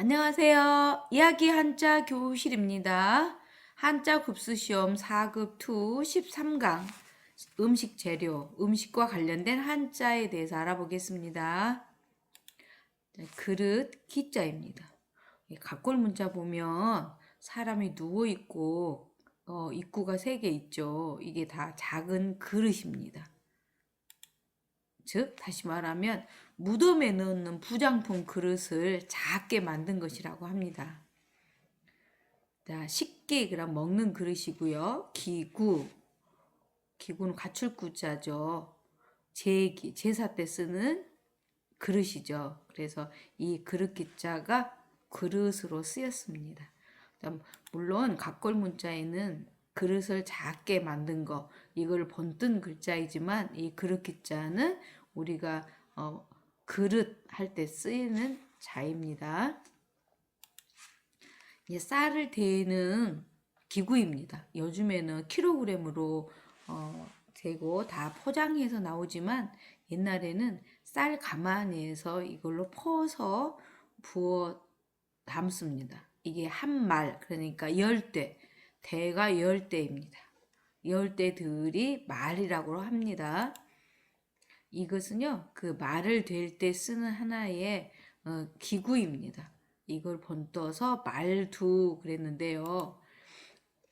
안녕하세요. 이야기 한자 교실입니다. 한자 급수시험 4급 2 13강 음식 재료, 음식과 관련된 한자에 대해서 알아보겠습니다. 그릇 기자입니다. 각골 문자 보면 사람이 누워 있고 입구가 3개 있죠. 이게 다 작은 그릇입니다. 즉 다시 말하면 무덤에 넣는 부장품 그릇을 작게 만든 것이라고 합니다. 자, 식기 그럼 먹는 그릇이고요. 기구는 갖출구자죠. 제사 때 쓰는 그릇이죠. 그래서 이 그릇 기자가 그릇으로 쓰였습니다. 물론 각골 문자에는 그릇을 작게 만든 거 이걸 번뜬 글자이지만 이 그릇 기자는 우리가 그릇 할 때 쓰이는 자입니다. 쌀을 데는 기구입니다. 요즘에는 킬로그램으로 재고 다 포장해서 나오지만 옛날에는 쌀 가마니에서 이걸로 퍼서 부어 담습니다. 이게 한 말, 그러니까 10대, 대가 10대입니다. 10대들이 말이라고 합니다. 이것은요, 그 말을 될 때 쓰는 하나의 기구입니다. 이걸 번떠서 말두 그랬는데요.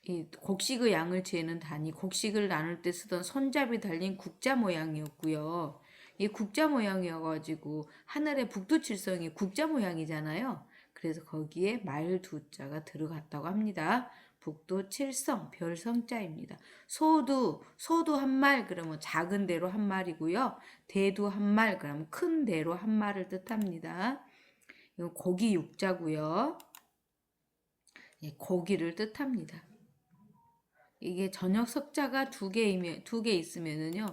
이 곡식의 양을 재는 단위, 곡식을 나눌 때 쓰던 손잡이 달린 국자 모양이었고요. 이 국자 모양이어가지고 하늘의 북두칠성이 국자 모양이잖아요. 그래서 거기에 말두자가 들어갔다고 합니다. 북두칠성, 별성자입니다. 소도 한 말, 그러면 작은 대로 한 말이고요. 대도 한 말, 그러면 큰 대로 한 말을 뜻합니다. 이건 고기 육자고요. 예, 고기를 뜻합니다. 이게 저녁 석자가 두 개 있으면은요,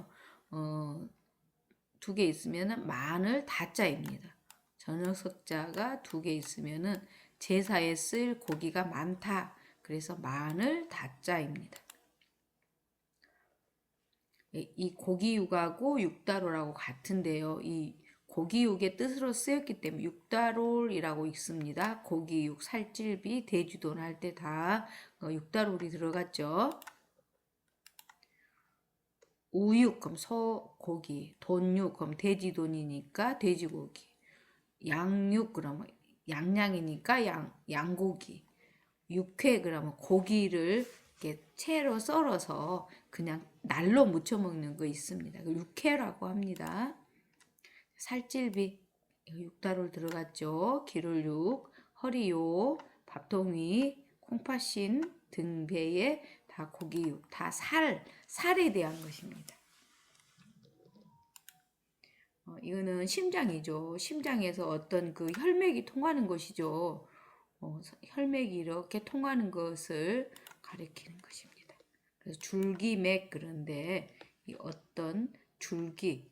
두 개 있으면은 마늘 다자입니다. 저녁 석자가 2개 있으면은 제사에 쓸 고기가 많다. 그래서 마늘 다자입니다. 이 고기육하고 육다로라고 같은데요. 이 고기육의 뜻으로 쓰였기 때문에 육다롤이라고 있습니다. 고기육, 살찔비, 돼지돈 할 때 다 육다롤이 들어갔죠. 우육 그럼 소고기, 돈육 그럼 돼지돈이니까 돼지고기, 양육 그러면 양양이니까 양고기, 육회 그러면 고기를 이렇게 채로 썰어서 그냥 날로 무쳐 먹는 거 있습니다. 육회라고 합니다. 살찔비 육다롤 들어갔죠. 기를육, 허리요, 밥통위, 콩팥신, 등배에 다 고기육, 다 살에 대한 것입니다. 이거는 심장이죠. 심장에서 어떤 그 혈맥이 통하는 것이죠. 혈맥이 이렇게 통하는 것을 가리키는 것입니다. 그래서 줄기맥 그런데 이 어떤 줄기,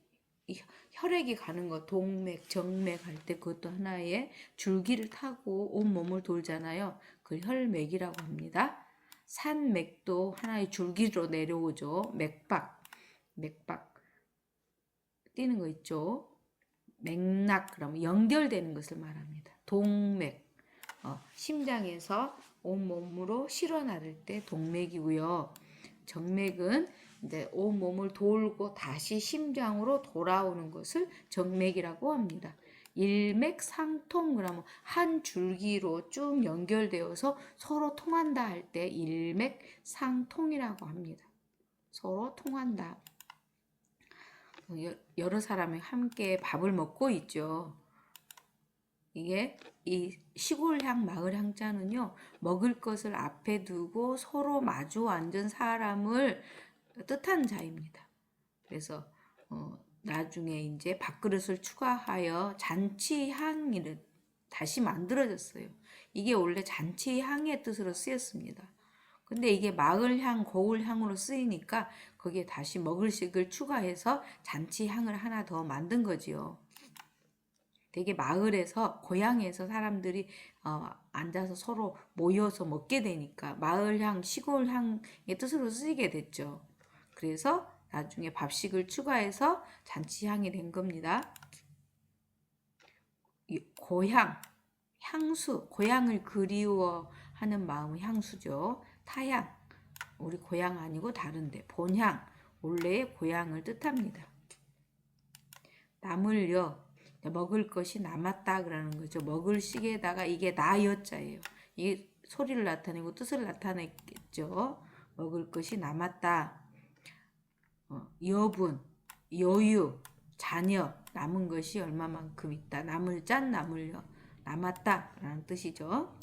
이 혈액이 가는 거 동맥, 정맥 할 때 그것도 하나의 줄기를 타고 온 몸을 돌잖아요. 그 혈맥이라고 합니다. 산맥도 하나의 줄기로 내려오죠. 맥박 뛰는 거 있죠. 맥락 그러면 연결되는 것을 말합니다. 동맥 심장에서 온몸으로 실어 나를 때 동맥이고요. 정맥은 이제 온몸을 돌고 다시 심장으로 돌아오는 것을 정맥이라고 합니다. 일맥상통 그러면 한 줄기로 쭉 연결되어서 서로 통한다 할 때 일맥상통이라고 합니다. 서로 통한다. 여러 사람이 함께 밥을 먹고 있죠. 이게 이 시골향 마을향자는요, 먹을 것을 앞에 두고 서로 마주 앉은 사람을 뜻하는 자입니다. 그래서 나중에 이제 밥그릇을 추가하여 잔치향이 다시 만들어졌어요. 이게 원래 잔치향의 뜻으로 쓰였습니다. 근데 이게 마을향, 고을향으로 쓰이니까 거기에 다시 먹을식을 추가해서 잔치향을 하나 더 만든 거지요. 되게 마을에서 고향에서 사람들이 앉아서 서로 모여서 먹게 되니까 마을향, 시골향의 뜻으로 쓰이게 됐죠. 그래서 나중에 밥식을 추가해서 잔치향이 된 겁니다. 고향, 향수, 고향을 그리워하는 마음은 향수죠. 타향, 우리 고향 아니고 다른데. 본향, 원래의 고향을 뜻합니다. 남을여, 먹을 것이 남았다 그러는 거죠. 먹을 시에다가 이게 나여자예요. 이게 소리를 나타내고 뜻을 나타내겠죠. 먹을 것이 남았다. 여분, 여유, 잔여, 남은 것이 얼마만큼 있다. 남을 짠, 남을여, 남았다 라는 뜻이죠.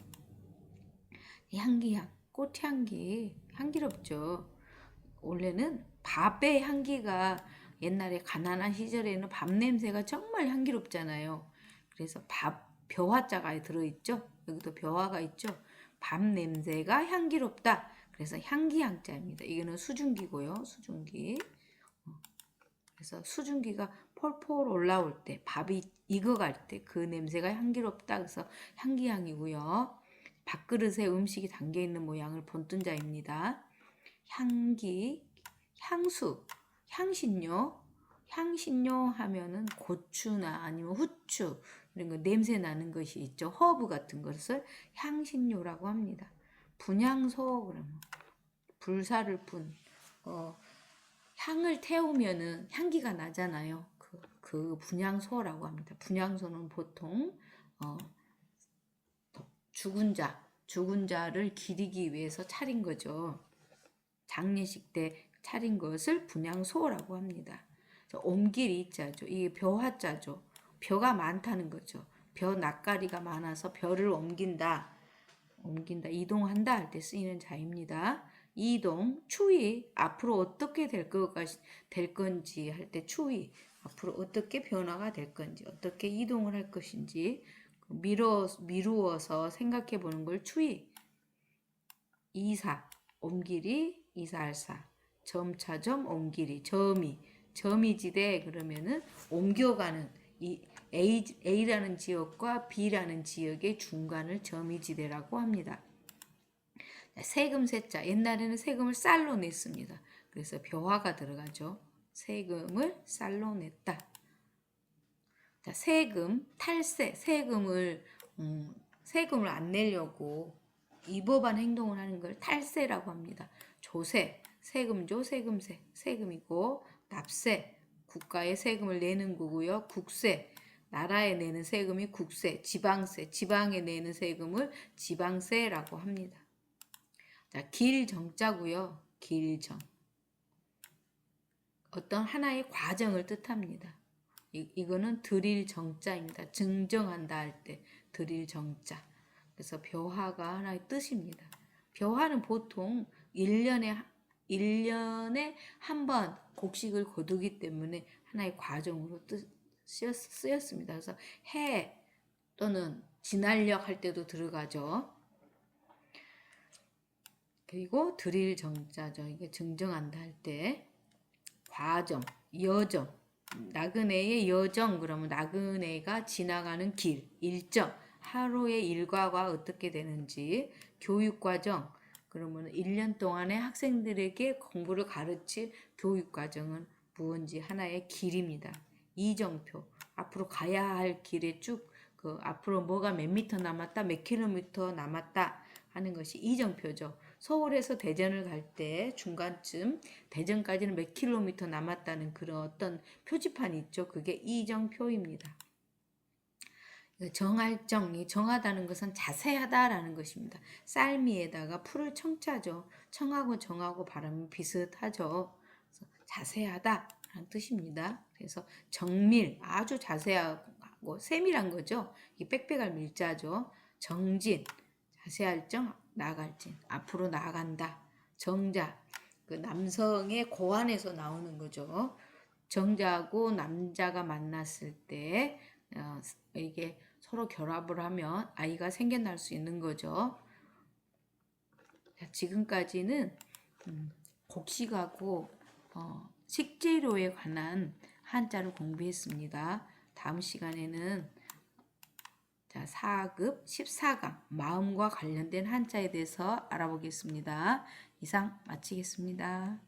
향기향, 꽃향기, 향기롭죠. 원래는 밥의 향기가 옛날에 가난한 시절에는 밥 냄새가 정말 향기롭잖아요. 그래서 벼화자가 들어있죠. 여기도 벼화가 있죠. 밥 냄새가 향기롭다. 그래서 향기향자입니다. 이거는 수증기고요. 수증기. 그래서 수증기가 폴폴 올라올 때, 밥이 익어갈 때 그 냄새가 향기롭다. 그래서 향기향이고요. 밥그릇에 음식이 담겨있는 모양을 본뜬자입니다. 향기, 향수, 향신료. 향신료 하면은 고추나 아니면 후추 이런 거 냄새 나는 것이 있죠. 허브 같은 것을 향신료라고 합니다. 분향소 그러면 불사를 향을 태우면은 향기가 나잖아요. 그 분향소라고 합니다. 분향소는 보통 죽은 자를 기리기 위해서 차린 거죠. 장례식 때 차린 것을 분향소라고 합니다. 옴길이 자죠. 이게 벼화자죠. 벼가 많다는 거죠. 벼 낯가리가 많아서 벼를 옮긴다. 이동한다 할 때 쓰이는 자입니다. 이동, 추위, 앞으로 어떻게 될 건지 할 때 추위, 앞으로 어떻게 변화가 될 건지, 어떻게 이동을 할 것인지 미루어서 생각해 보는 걸 추위. 이사, 옮길이, 이사할사, 점차점, 옮길이, 점이지대 그러면은 옮겨가는 이 A라는 지역과 B라는 지역의 중간을 점이지대라고 합니다. 세금 세자, 옛날에는 세금을 쌀로 냈습니다. 그래서 벼화가 들어가죠. 세금을 쌀로 냈다. 자, 세금, 탈세, 세금을 안 내려고 위법한 행동을 하는 걸 탈세라고 합니다. 조세, 세금조, 세금세, 세금이고 납세, 국가에 세금을 내는 거고요. 국세, 나라에 내는 세금이 국세, 지방세, 지방에 내는 세금을 지방세라고 합니다. 자, 길정자고요. 길정. 어떤 하나의 과정을 뜻합니다. 이거는 드릴 정자입니다. 증정한다 할 때 드릴 정자. 그래서 벼화가 하나의 뜻입니다. 벼화는 보통 1년에 한 번 곡식을 거두기 때문에 하나의 과정으로 쓰였습니다. 그래서 해 또는 진할력 할 때도 들어가죠. 그리고 드릴 정자죠. 이게 증정한다 할 때 과정, 여정, 나그네의 여정 그러면 나그네가 지나가는 길, 일정, 하루의 일과가 어떻게 되는지, 교육과정 그러면 1년 동안의 학생들에게 공부를 가르칠 교육과정은 무언지 하나의 길입니다. 이정표, 앞으로 가야 할 길에 쭉 앞으로 뭐가 몇 미터 남았다, 몇 킬로미터 남았다 하는 것이 이정표죠. 서울에서 대전을 갈 때 중간쯤 대전까지는 몇 킬로미터 남았다는 그런 어떤 표지판이 있죠. 그게 이정표입니다. 정할정, 정하다는 것은 자세하다라는 것입니다. 쌀미에다가 풀을 청자죠. 청하고 정하고 발음이 비슷하죠. 그래서 자세하다라는 뜻입니다. 그래서 정밀, 아주 자세하고 세밀한 거죠. 이 빽빽할 밀자죠. 정진, 자세할 정, 나아갈 진, 앞으로 나아간다. 정자, 그 남성의 고안에서 나오는 거죠. 정자하고 남자가 만났을 때 이게 서로 결합을 하면 아이가 생겨날 수 있는 거죠. 자, 지금까지는 곡식하고 식재료에 관한 한자를 공부했습니다. 다음 시간에는 자, 4급 14강 마음과 관련된 한자에 대해서 알아보겠습니다. 이상 마치겠습니다.